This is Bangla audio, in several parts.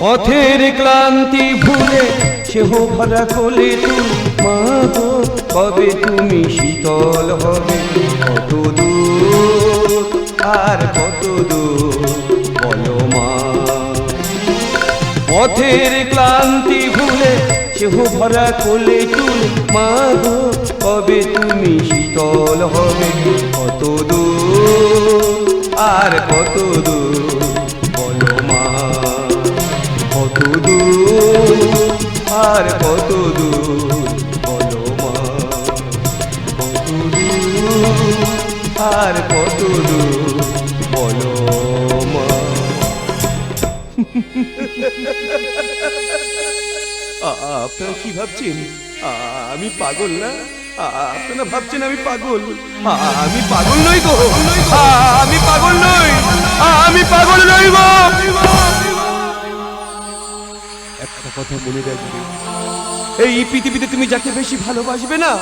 পথের ক্লান্তি ভুলে সেহ ভরা কোলে তুমি মা গো, কবে তুমি শীতল হবে? কত দূর আর কত দূর বলো মা। পথের ক্লান্তি ভুলে সেহ ভরা কোলে তুলে মা গো, কবে তুমি শীতল হবে? কত দূর আর কত দূর বলো মা। কত দূর আর কত দূর বলো মা। কত দূর আর কত দূর বলো মা। আপনারা কি ভাবছেন আমি পাগল না? আপনারা ভাবছেন আমি পাগল? আমি পাগল নই গো, আমি পাগল নই, আমি পাগল নই গো। একটা কথা মনে রাখবে, এই পৃথিবীতে তুমি যাকে বেশি ভালোবাসবে না,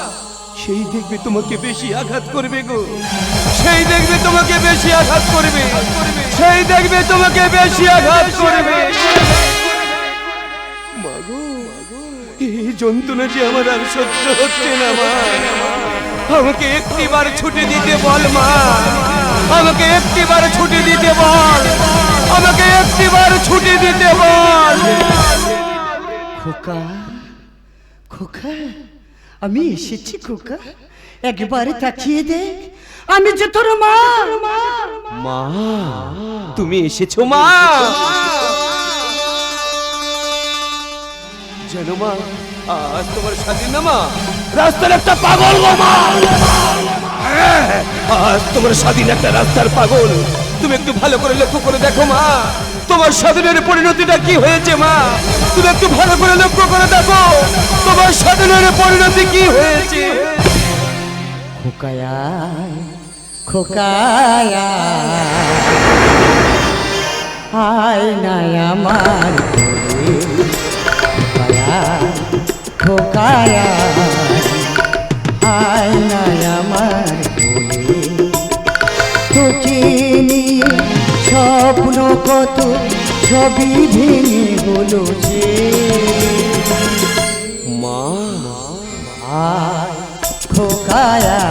সেই দেখবে তোমাকে বেশি আঘাত করবে গো। সেই দেখবে তোমাকে বেশি আঘাত করবে, সেই দেখবে তোমাকে বেশি আঘাত করবে। মাগো, এই যন্ত্রণা যে আমার আর সহ্য হচ্ছে না মা। আমাকে একটিবার ছুটি দিতে বল মা, আমাকে একটিবার ছুটি দিতে বল, আমাকে একটিবার ছুটি দিতে বল। খোকা, খোকা, আমি এসেছি খোকা, একবারে তাকিয়ে দেখ, আমি যে তোর মা। মা, তুমি এসেছো মা? জানো মা, আজ তোমার স্বাধীন না মা, রাস্তার একটা পাগল গো মা। আজ তোমার স্বাধীন একটা রাস্তার পাগল। তুমি একটু ভালো করে লক্ষ্য করে দেখো মা, তোমার স্বাধীনের পরিণতিটা কি হয়েছে মা। তুমি একটু ভালো করে লক্ষ্য করে দেখো, তোমার স্বাধীনের পরিণতি কি হয়েছে। খোকায়া, খোকায়া, আয় না আমার খোকায়া, আয় না আমার তোকে নিয়ে স্বপ্ন কত ছবি ভেঙে হলো যে মা। আয় খোকায়া,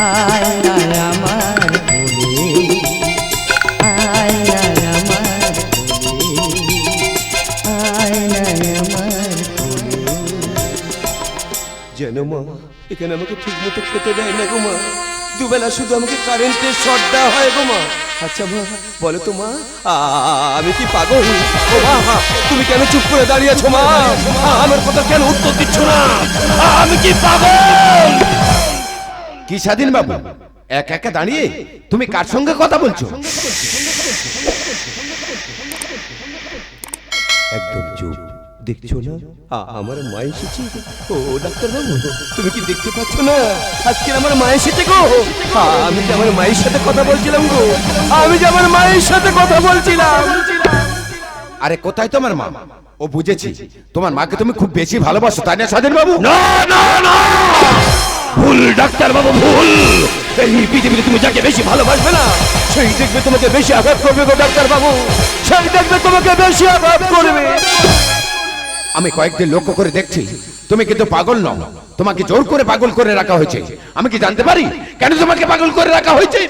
আয় না আমার বলে, আয় না আমার বলে, আয় না আমার বলে। যেন মা এখানে আমাকে ঠিক মতো খেতে দেয় না গো মা, দুবেলা শুধু আমাকে কারেন্টের শর্ট দেওয়া হয় গো মা। আচ্ছা মা বলো তো মা, আমি কি পাগল? ও মা, তুমি কেন চুপ করে দাঁড়িয়ে আছো মা? আমার কথা কেন উত্তর দিচ্ছ না? আমি কি পাগল? কি স্বাধীন বাবু, একা একা দাঁড়িয়ে তুমি কার সঙ্গে কথা বলছো? একদম চুপ, দেখছো না আমার মা এসেছে? ও ডাক্তার বাবু, তুমি কি দেখতে পাচ্ছ না আজকে আমার মা এসেছে গো? আমি যে আমার মায়ের সাথে কথা বলছিলাম গো, আমি যে আমার মায়ের সাথে কথা বলছিলাম। আরে কোথায় তোমার মা? ও বুঝেছি, তোমার মাকে তুমি খুব বেশি ভালোবাসো, তাই না স্বাধীন বাবু? না না না, ভুল ডাক্তার বাবু, ভুল। এই পৃথিবীতে তুমি যাকে বেশি ভালোবাসবে না, সেই দেখবে তোমাকে বেশি আঘাত করবে গো ডাক্তার বাবু, সেই দেখবে তোমাকে বেশি আঘাত করবে। আমি কয়েকদিন লক্ষ্য করে দেখছি তুমি কিন্তু পাগল নও, তোমাকে জোর করে পাগল করে রাখা হয়েছে। আমি কি জানতে পারি কেন তোমাকে পাগল করে রাখা হয়েছে?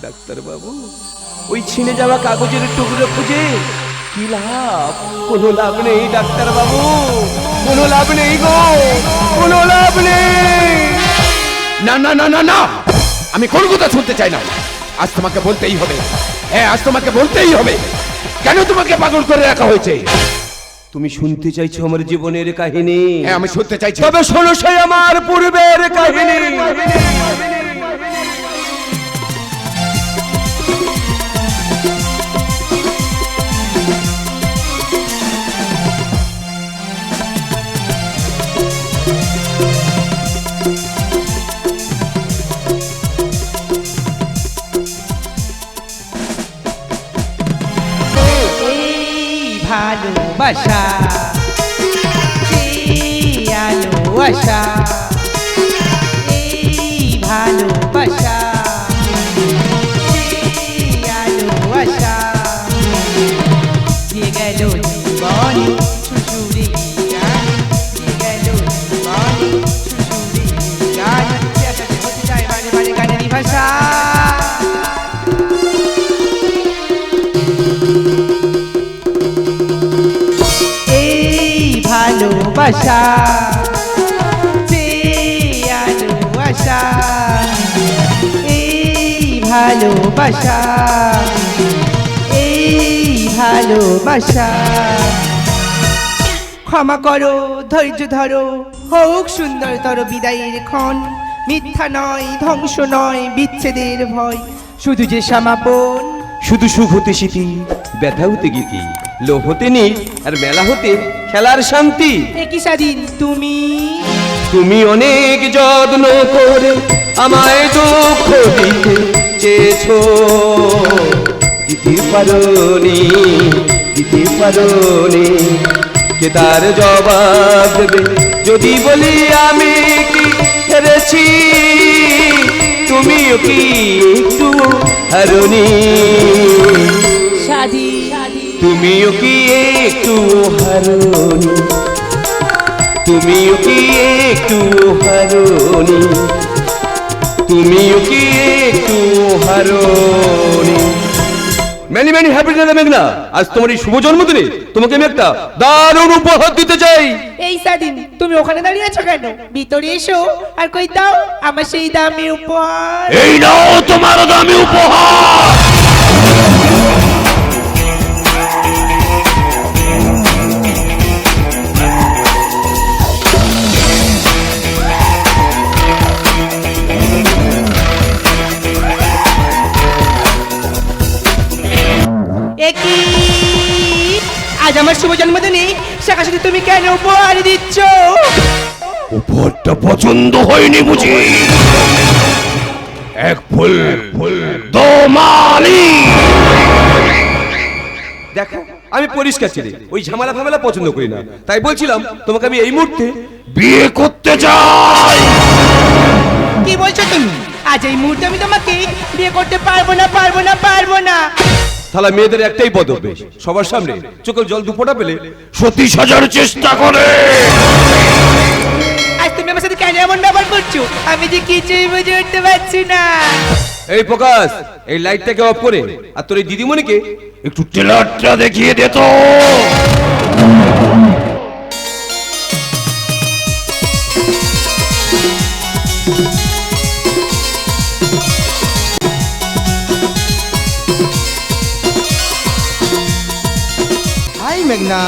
ডাক্তার বাবু, ওই ছিঁড়ে যাওয়া কাগজের টুকরো খুঁজে কি লাভ? কোনো লাভ নেই ডাক্তার বাবু, কোনো লাভ নেই গো, কোনো লাভ নেই। না না না না না, আমি কোন কথা শুনতে চাই না। আজ তোমাকে বলতেই হবে, হ্যাঁ আজ তোমাকে বলতেই হবে কেন তোমাকে পাগল করে রাখা হয়েছে। তুমি শুনতে চাইছো আমার জীবনের কাহিনী? হ্যাঁ আমি শুনতে চাইছি। তবে শোনো সেই আমার পূর্বের কাহিনী। ভালোবাসা আলো আশা, এই ভালোবাসা জীবনে শ্বশুরে গেল জীবনে শ্বশুরে গান হতে যায় বারে বারে গানেরই ভাষা এই ভালোবাসা আলো আশা এই ভালোবাসা ভালোবাসা ক্ষমা করো ধৈর্য ধরো হোক সুন্দরতর বিদায়ের ক্ষণ মিথ্যা নয় ধ্বংস নয় বিচ্ছেদের ভয় শুধু যে সমাপন শুধু সুখ হতে স্মৃতি, ব্যথা হতে গীতি, লোভ হতে নীল আর মেলা হতে খেলার শান্তি। একই স্বাধীন তুমি তুমি অনেক যত্ন করে আমায় দুঃখ দিতে চেয়েছো, দিতে পারোনি, কে তার জবাব দেবে যদি বলি আমি কি হেরেছি? তুমিও কি একটু হারোনি? তুমিও কি একটু হারোনি? তুমিও কি একটু হারোনি? তুমিও কি একটু হারোনি? মেনি মেনি হ্যাপি বার্থডে মেঘনা, আজ তোমার এই শুভ জন্মদিনে তোমাকে আমি একটা দারুণ উপহার দিতে চাই। এই স্বাধীন তুমি ওখানে দাঁড়িয়ে আছো কেন? ভিতরে এসো আর কই দাও আমার সেই দামি উপহার। এই নাও তোমার দামি উপহার। আজ আমার শুভ জন্মদিনে শাখা সাথে তুমি কেন উপহার দিচ্ছ? উপহারটা পছন্দ হয়নি বুঝি? এক ফুল দোমালি। দেখো আমি পরিষ্কার ছেলে, ওই ঝামেলা ফামেলা পছন্দ করি না, তাই বলছিলাম তোমাকে আমি এই মুহূর্তে বিয়ে করতে চাই। কি বলছো তুমি? আজ এই মুহূর্তে আমি তোমাকে বিয়ে করতে পারবো না। তাহলে মেয়েদের একটাই পদক্ষেপ, সবার সামনে চোখের জল দুপোটা পেলে সতী সাজার চেষ্টা করে। আজ তুমি আমার সাথে কেন এমন ব্যবহার করছো? আমি যে কিছুই বুঝে উঠতে পারছি না। এই প্রকাশ, এই লাইটটাকে অফ করে আর তোর এই দিদিমণিকে একটু ট্রেলারটা দেখিয়ে দে তো। হাই মেঘনা।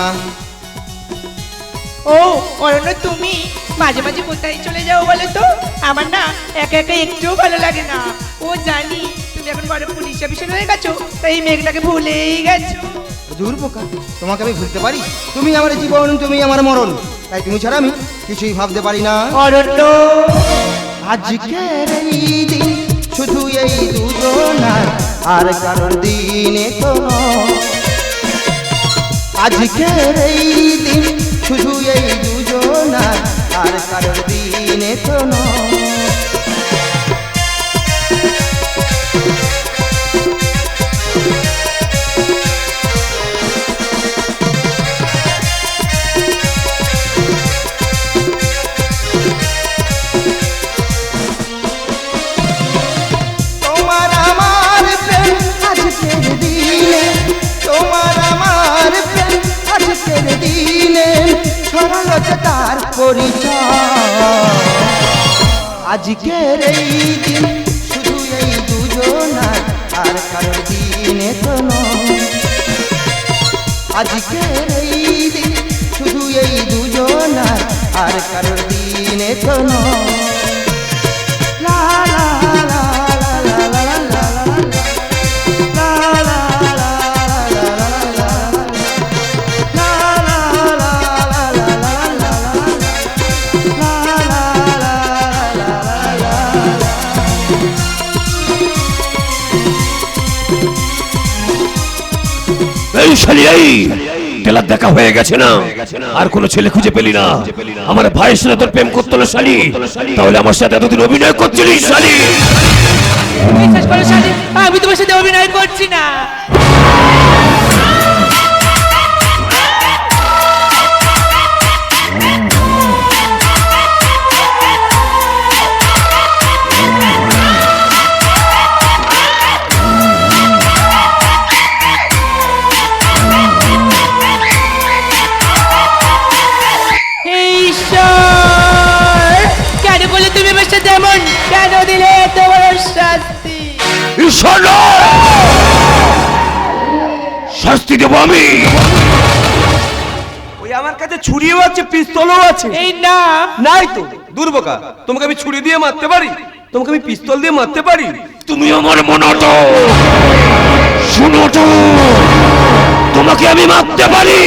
ও অরণ্য, তুমি মাঝে মাঝে কোথায় চলে যাও বলো তো? আমার না একা একা একটুও ভালো লাগে না। ও জানি তুমি এখন বড় পুলিশ অফিসার হয়ে গেছো, তাই এই মেঘটাকে ভুলেই গেছো। দূর বোকা, তোমাকে আমি ভুলতে পারি? তুমি আমার জীবন, তুমি আমার মরণ, তাই তুমি ছাড়া আমি কিছুই ভাবতে পারি না। অরণ্য, আজকের এই দিন শুধু এই দুজনার, আর কারোর দিনে তো নয়। আজকের এই দিন শুধু এই দুজনার, আর কারোর দিনে তো নয়। তোমার আমার প্রেম আজকের দিনে, তোমার আমার প্রেম আজকের দিনে ছড়ালো যে তার পরিচয়। আজকের এই দিন শুধু এই দুজনার, আর কারোর দিনে তো নয়। আজকের এই দিন শুধু এই দুজনার, আর কারোর দিনে তো নয়। লা লা লা লা লা লা লা লা লা লা লা এই শালি, এই ট্রেলার দেখা হয়ে গেছে না? আর কোনো ছেলে খুঁজে পেলি না? আমার ভাইয়ের সাথে তোর প্রেম করতে হলো শালি, তাহলে আমার সাথে এতদিন অভিনয় করছিলিস শালি? বিশ্বাস করো শালি, আমি তোমার সাথে অভিনয় করছি না। বলুন কেন দিলে এত বড় শাস্তি? ঈশ্বর নয়! শাস্তি দেবো আমি। ওই আমার কাছে ছুরিও আছে, পিস্তলও আছে। এই না, নাই তো, দুর্বোকা। তোমাকে আমি ছুরি দিয়ে মারতে পারি, তোমাকে আমি পিস্তল দিয়ে মারতে পারি। তুমি আমার মনে তো শুনো তো, তোমাকে আমি মারতে পারি।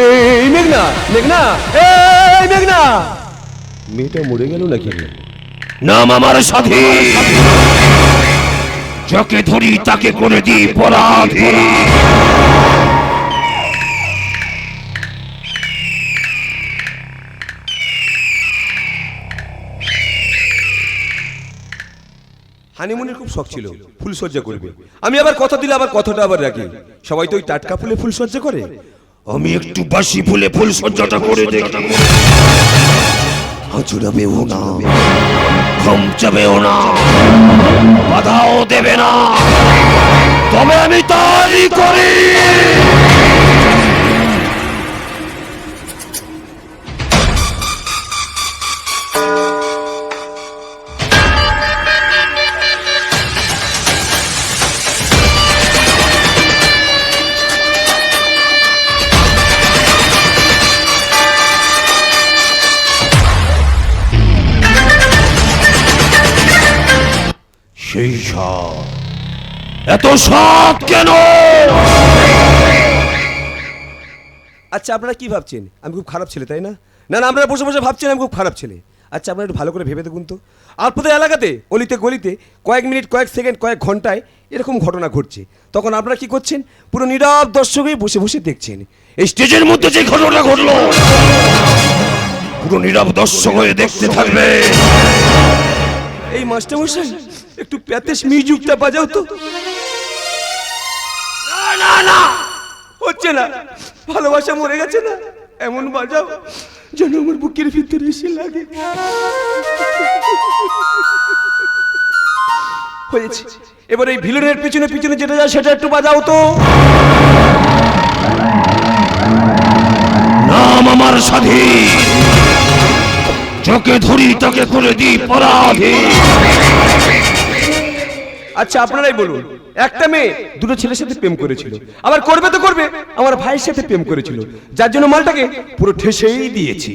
এই মেঘনা, মেঘনা, এই মেঘনা, মেয়েটা মরে গেল নাকি? নাম আমার সাথে, যাকে ধরি তাকে করে দিই পরাধী। হানিমুনের খুব শখ ছিল, ফুলসজ্জা করবে। আমি আবার কথা দিলে আবার কথাটা আবার রাখি। সবাই তো ওই টাটকা ফুলে ফুলসজ্জা করে, আমি একটু বাসি ফুলে ফুল সজ্জাটা করে দেখি। হাজুরাবেও না, থমচাবেও না, বাধাও দেবে না, তবে আমি তারই করি। সেই সাপ, এত সাপ কেন? আচ্ছা আপনারা কি ভাবছেন আমি খুব খারাপ ছেলে, তাই না? না না, আপনারা বসে বসে ভাবছেন আমি খুব খারাপ ছেলে। আচ্ছা আপনারা একটু ভালো করে ভেবে দেখুন তো, আপনাদের এলাকাতে অলিতে গলিতে কয়েক মিনিট, কয়েক সেকেন্ড, কয়েক ঘন্টায় এরকম ঘটনা ঘটছে, তখন আপনারা কি করছেন? পুরো নীরব দর্শক হয়ে বসে বসে দেখছেন। এই স্টেজের মধ্যে যে ঘটনা ঘটলো, পুরো নীরব দর্শক হয়ে দেখতে থাকবে। এই মাস্টারমশাই একটু প্যাতেশ মিউজিকটা বাজাও তো। না না না, হচ্ছে না, ভালোবাসা মরে গেছে না, এমন বাজাও যেন আমার বুকের ভিতরে এসে লাগে। হয়েছে, এবার এই ভিলেনের পিছনে পিছনে যেটা যায় সেটা একটু বাজাও তো। নাম আমার সাথী, যাকে ধরি তাকে করে দিই পরাধী। আচ্ছা আপনারাই বলুন, একটা মেয়ে দুটো ছেলের সাথে প্রেম করেছিল, আবার করবে তো করবে, আমার ভাইয়ের সাথে প্রেম করেছিল, যার জন্য মালটাকে পুরো ঠেসেই দিয়েছি।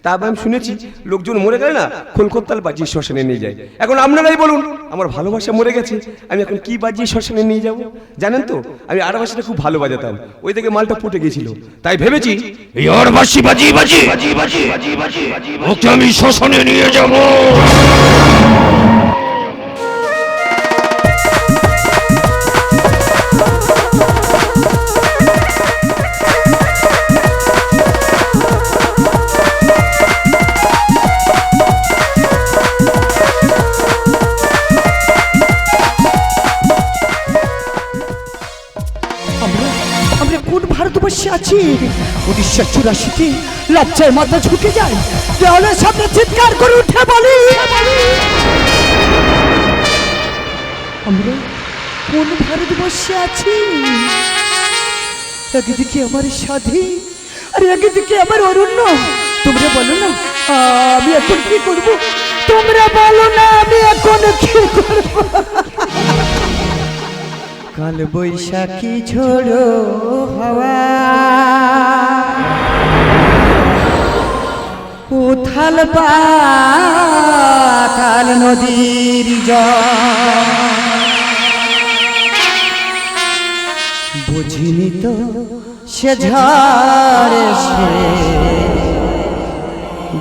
তারপর আমি শুনেছি লোকজন মরে গেলে না খোলকোত্তাল বাজিয়ে শ্মশানে নিয়ে যায়। এখন আপনারাই বলুন, আমার ভালোবাসা মরে গেছে, আমি এখন কি বাজিয়ে শ্মশানে নিয়ে যাব? জানেন তো আমি আরবাসিটা খুব ভালো বাজাতাম, ওই থেকে মালটা ফুটে গেছিল, তাই ভেবেছি এই অরবাসি বাজি বাজি ওকে আমি শ্মশানে নিয়ে যাব। আমরা কোন ভারতবর্ষে আছি? 1984 লজ্জায় মাথা ঝুঁকে যায়, দেওয়ালের সামনে চিৎকার করে উঠে বলি, আমরা কোন ভারতবর্ষে আছি? একদিকে আমার স্বাধীন আর একদিকে আমার অরণ্য। তোমরা বলো না আমি এখন কি করব? তোমরা বলো না আমি এখন কি করব? কাল বৈশাখী ঝোড়ো হাওয়া উথাল পাতাল নদীর জল, বুঝিনি তো সে ঝড় এসে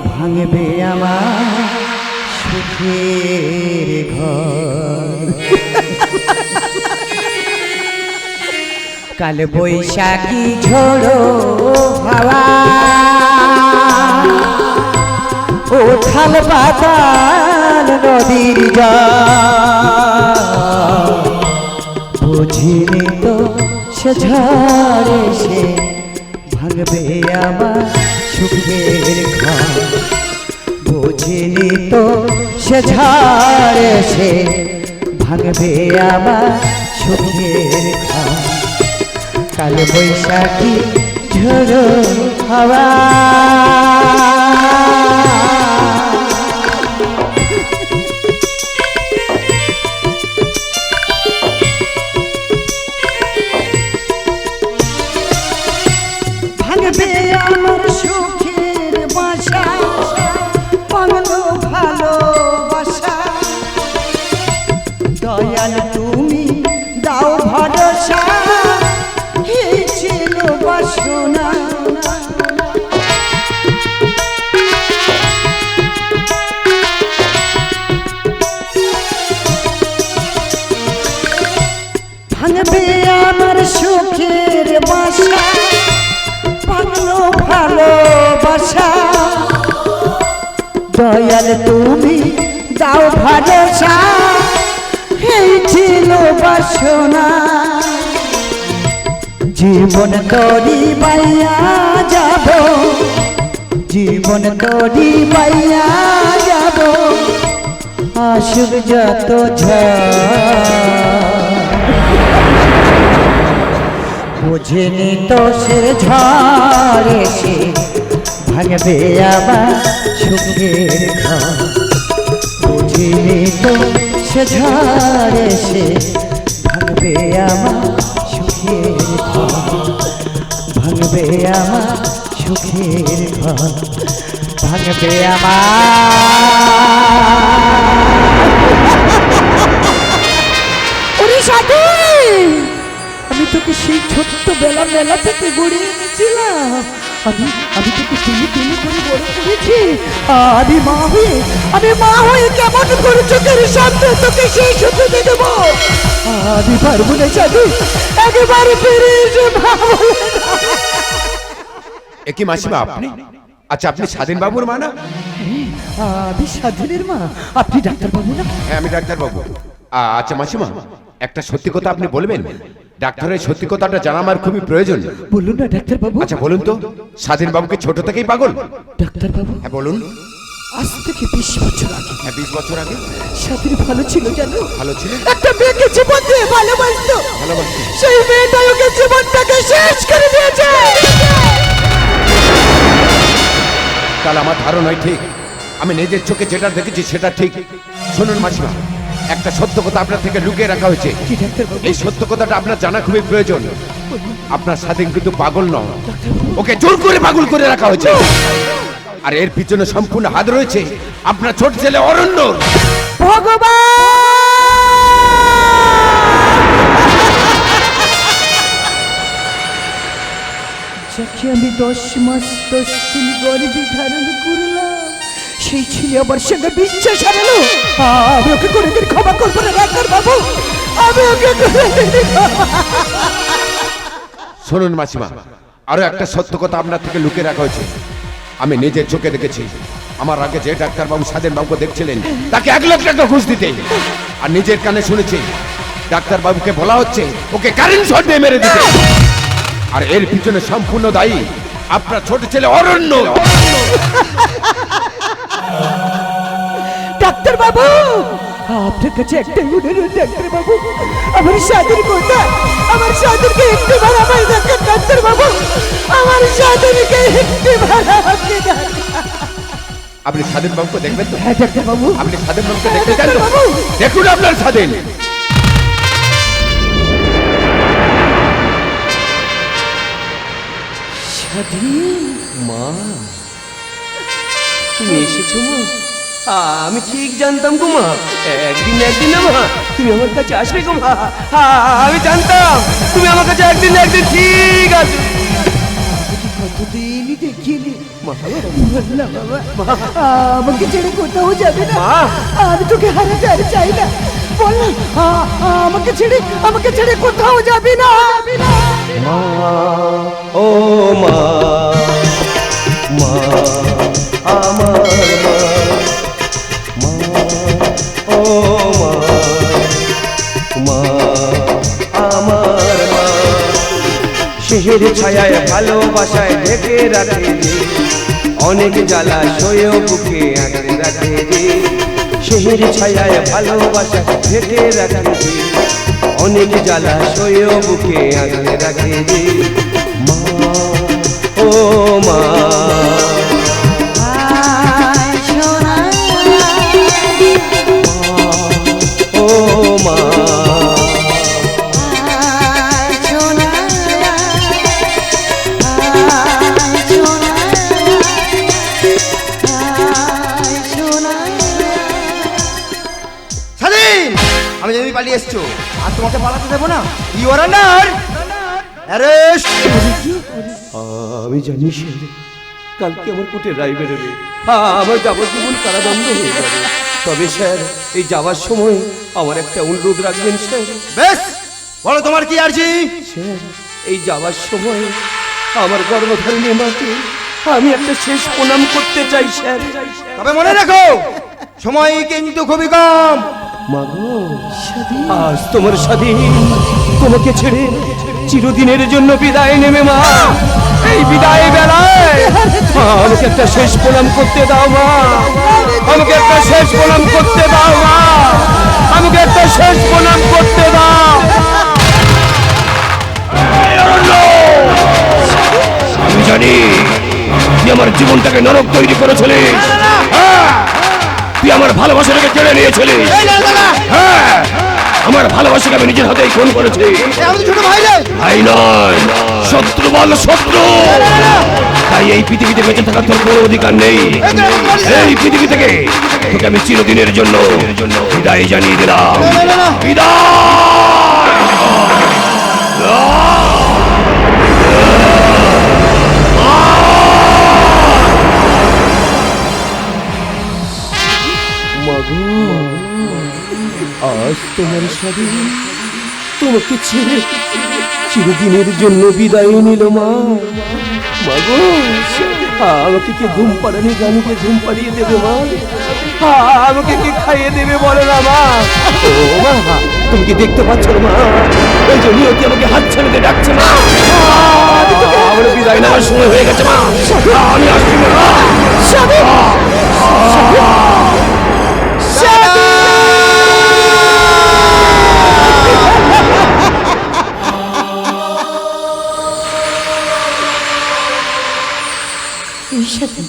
ভাঙবে আমার সুখের ঘর। কাল বৈশাখী ঝোড়ো হাওয়া উথাল পাতাল নদীর জল, বুঝিনি তো সে ঝড় এসে ভাঙবে ভাঙবে আমার সুখের ঘর বুঝিনি তো সে ঝড় এসে ভাঙবে আমার সুখের ঘর কাল বৈশাখী ঝোড়ো হাওয়া ভাঙবে আমার সুখের বাসা বাংলো ভালোবাসা দয়াল তুমি দাও ভরসা এই ছিল বাসনা ভাঙবে আমার সুখের বাসা বাংলো ভালোবাসা দয়াল তুমি দাও ভরসা এই ছিল বাসনা জীবন তরি বাইয়া যাব জীবন তরি বাইয়া যাব আসুক যত বুঝিনি তো সে ঝড় এসে ভাঙবে আবার সুখের ঘর বুঝিনি তো সে ঝড় এসে ভাঙবে আমার সুখের ঘর ভাঙবে আমার সুখের ঘর ভাঙবে আমার সাথে আমি তোকে সেই ছোট্ট মেলা থেকে গড়িয়ে এনেছিলাম আমি তোকে তুলে তুলে করে বড় করেছি আমি মা হয়ে কেমন করে চোখের সামনে তোকে সেই সুখে দিয়ে দেবো আমি পারবো না সাধু একেবারে ফিরে এসে একই মাসিমা আপনি আচ্ছা আপনি স্বাধীন বাবুর মা না? আমি স্বাধীনের মা আপনি ডাক্তার বাবু না? হ্যাঁ আমি ডাক্তার বাবু। আচ্ছা মাসিমা একটা সত্যি কথা আপনি বলবেন? ডাক্তারের সত্যি কথাটা জানা আমার খুবই প্রয়োজন। বলুন না ডাক্তার বাবু। আচ্ছা বলুন তো স্বাধীন বাবুকে ছোট থেকেই পাগল? ডাক্তার বাবু হ্যাঁ বলুন। আজ থেকে 20 বছর আগে। হ্যাঁ 20 বছর আগে স্বাধীন ভালো ছিল জানো? ভালো ছিল? একটা মেয়েকে জীবন দিয়ে ভালোবাসতো ভালোবাসতো সেই মেয়েটা ওকে জীবনটাকে শেষ করে দিয়েছে। তাহলে আমার ধারণাই ঠিক, আমি নিজের চোখে যেটা দেখেছি সেটা ঠিক। শুনুন মাসিমা একটা সত্য কথা আপনার থেকে লুকিয়ে রাখা হয়েছে। কি ডাক্তার বাবু? এই সত্য কথাটা আপনার জানা খুবই প্রয়োজন। আপনার স্বাধীন কিন্তু পাগল নয়, ওকে জোর করে পাগল করে রাখা হয়েছে। আর এর পিছনে সম্পূর্ণ হাত রয়েছে আপনার ছোট ছেলে অরণ্য। ভগবান যাকে আমি 10 মাস 10 দিন গর্ভে ধারণ করলাম সেই ছেলে আমার সঙ্গে বিশ্বাস হারালো। আমি ওকে কোনোদিন ক্ষমা করবো না ডাক্তার বাবু, আমি ওকে কোনোদিন শুনুন মাসিমা আরো একটা সত্য কথা আপনার থেকে লুকিয়ে রাখা হয়েছে। আমি নিজের চোখে দেখেছি আমার আগে যে ডাক্তার বাবু স্বাধীন বাবুকে দেখছিলেন তাকে 1 লাখ টাকা ঘুষ দিতে, আর নিজের কানে শুনেছি ডাক্তার বাবুকে বলা হচ্ছে ওকে কারেন্ট শট দিয়ে মেরে দিতে। আর এর পিছনে সম্পূর্ণ দায়ী আপনার ছোট ছেলে অরণ্য। ডাক্তার বাবু আপনার কাছে একটাই অনুরোধ ডাক্তার বাবু, আমার স্বাধীন কথা, আমার স্বাধীনকে একটু ভাড়া আমায় দেখেন ডাক্তার বাবু, আমার স্বাধীনকে একটু ভাড়া আমাকে দেখেন। আপনি স্বাধীন বাবুকে দেখবেন তো? হ্যাঁ ডাক্তার বাবু। আপনি স্বাধীন বাবুকে দেখতে চান তো? বাবু। দেখুন আপনার স্বাধীন। স্বাধীন মা তুমি এসেছো মা? আমি ঠিক জানতাম গো মা, একদিন না একদিন না মা তুমি আমার কাছে আসবে গো মা। আমি জানতাম তুমি আমার কাছে একদিন না একদিন ঠিক আসবে। কতদিনই দেখিনি মা বললাম বাবা আমাকে ছেড়ে কোথাও যাবে না, মা। আমি তোকে হারাতে আর চাই না, বললাম আমাকে ছেড়ে কোথাও যাবি না। মা ও মা, মা আমার মা, মা ও মা, মা আমার মা, শেহের ছায়ায় ভালোবাসায় ঢেকে রাখে যে অনেক জ্বালা সয়েও বুকে আঁকড়ে রাখে যে শেহের ছায়ায় ভালোবাসায় ঢেকে রাখে যে অনেক জ্বালা সয়েও বুকে আঁকড়ে রাখে যে মা ও মা ও মা স্বাধীন, আমি জানি পালিয়ে এসছো, আর তোমাকে পালাতে দেবো না। You are under arrest. আমি জানি স্যার কালকে আমার কোর্টে রায় বেরোবে, আমার যাবজ্জীবন কারাদণ্ড হয়ে যাবে। তবে স্যার এই যাওয়ার সময় আমার একটা অনুরোধ রাখবেন স্যার। বেশ, বলো তোমার কি আরজি? স্যার এই যাওয়ার সময় আমার গর্ভধারিণী মাকে আমি একটা শেষ প্রণাম করতে চাই স্যার। তবে মনে রাখো সময় কিন্তু খুবই কম। মাগো আজ তোমার স্বাধীন তোমাকে ছেড়ে চিরদিনের জন্য বিদায় নেবে মা। এই বিদায় বেলায় আমাকে একটা শেষ প্রণাম করতে দাও মা, আমাকে একটা শেষ প্রণাম করতে দাও মা, আমাকে একটা শেষ প্রণাম করতে দাও। আমি জানি তুই আমার জীবনটাকে নরক তৈরি করেছিলিস, তুই আমার ভালোবাসাটাকে কেড়ে নিয়েছিলিস। হ্যাঁ, আমার ভালোবাসাকে আমি নিজের হাতেই খুন করেছি। আমি তো ছোট ভাই রে। ভাই নয়, শত্রু বল শত্রু। তাই এই পৃথিবীতে বেঁচে থাকার তোর কোনো অধিকার নেই। এই পৃথিবী থেকে তোকে আমি চিরদিনের জন্য বিদায় জানিয়ে দিলাম। বিদায়। মাগো আজ তোমার স্বাধীন তোমাকে ছেড়ে চিরদিনের জন্য বিদায় নিল মা। মাগো আমাকে কি ঘুম পাড়ানি গানকে ঘুম পাড়িয়ে দেবে মা? আমাকে কি খাইয়ে দেবে বলো না মা? ও মা তুমি কি দেখতে পাচ্ছ না মা? ওই জন্য কি আমাকে হাত ছাড়তে ডাকছে মা? আমার বিদায় নেওয়ার সময় হয়ে গেছে মা, আমি আসছি মা। এই সাথে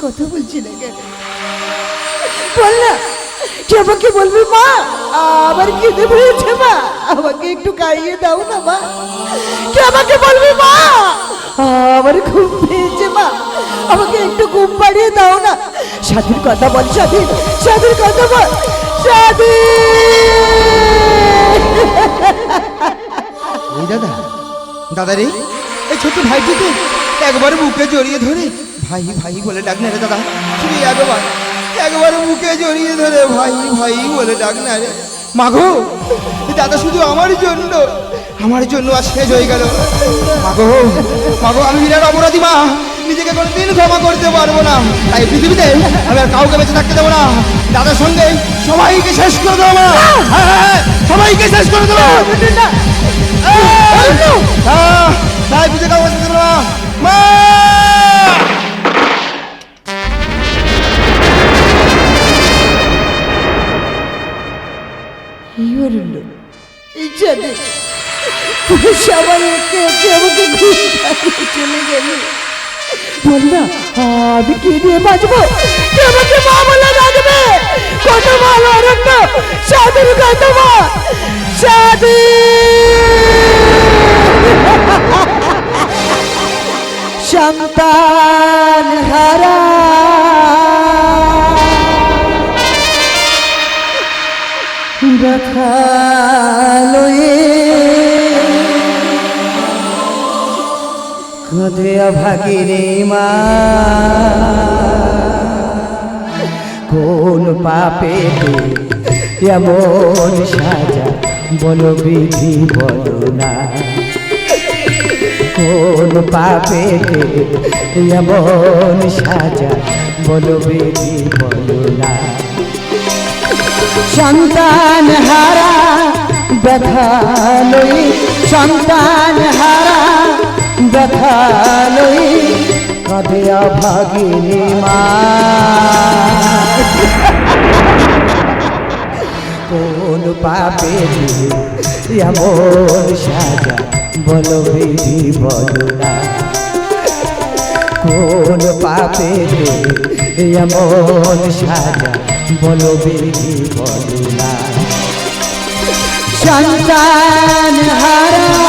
কথা বলছি না কেন? বল না, তুই আমাকে বলবি মা আমার খিদে পেয়েছে মা, আমাকে একটু খাইয়ে দাও না মা। তুই আমাকে বলবি মা আমার ঘুম পেয়েছে মা, আমাকে একটু ঘুম পাড়িয়ে দাও না। স্বাধীন কথা বল, স্বাধীন, স্বাধীন কথা বল, স্বাধীন। এই দাদা, দাদা রে, এই ছোট ভাইটিকে একবার বুকে জড়িয়ে ধরে ভাই ভাই বলে ডাক না রে দাদা। শুধু একবার বুকে জড়িয়ে ধরে ভাই ভাই বলে ডাক না রে। মাগো দাদা শুধু আমার জন্য আজ শেষ হয়ে গেল। মাগো মাগো, আমি বিরাট অপরাধী মা, নিজেকে কোনোদিন ক্ষমা করতে পারবো না। তাই পৃথিবীতে আমি আর কাউকে বেঁচে থাকতে দেবো না। দাদার সঙ্গে সবাইকে শেষ করে দেবো মা। হ্যাঁ, সবাইকে শেষ করে দেবো। তাই বুঝে কাউকে বেঁচে দেবো না মা। তুই সবাই একে একে আমাকে ঘুম পাড়িয়ে চলে গেলি। বল না আমি কি নিয়ে বাঁচবো? তুই আমাকে মা বলে ডাকবে? কত ভালো অরণ্য, স্বাধীন কত মা, স্বাধীন। সন্তান হারা ব্যথা লয়ে কাঁদে অভাগিনী মা, কোন পাপে এমন সাজা বলো বিধি বলো না, কোন পাপে এমন সাজা বলো বিধি বলো না। সন্তান হারা ব্যথা লই, সন্তান হারা ব্যথা লই কাঁদে ভাগিনী মা কোন পাপে এমন সাজা বলো বিধি বলো না কোন পাপে এমন সাজা বলো বিধি বলো না সন্তান হারা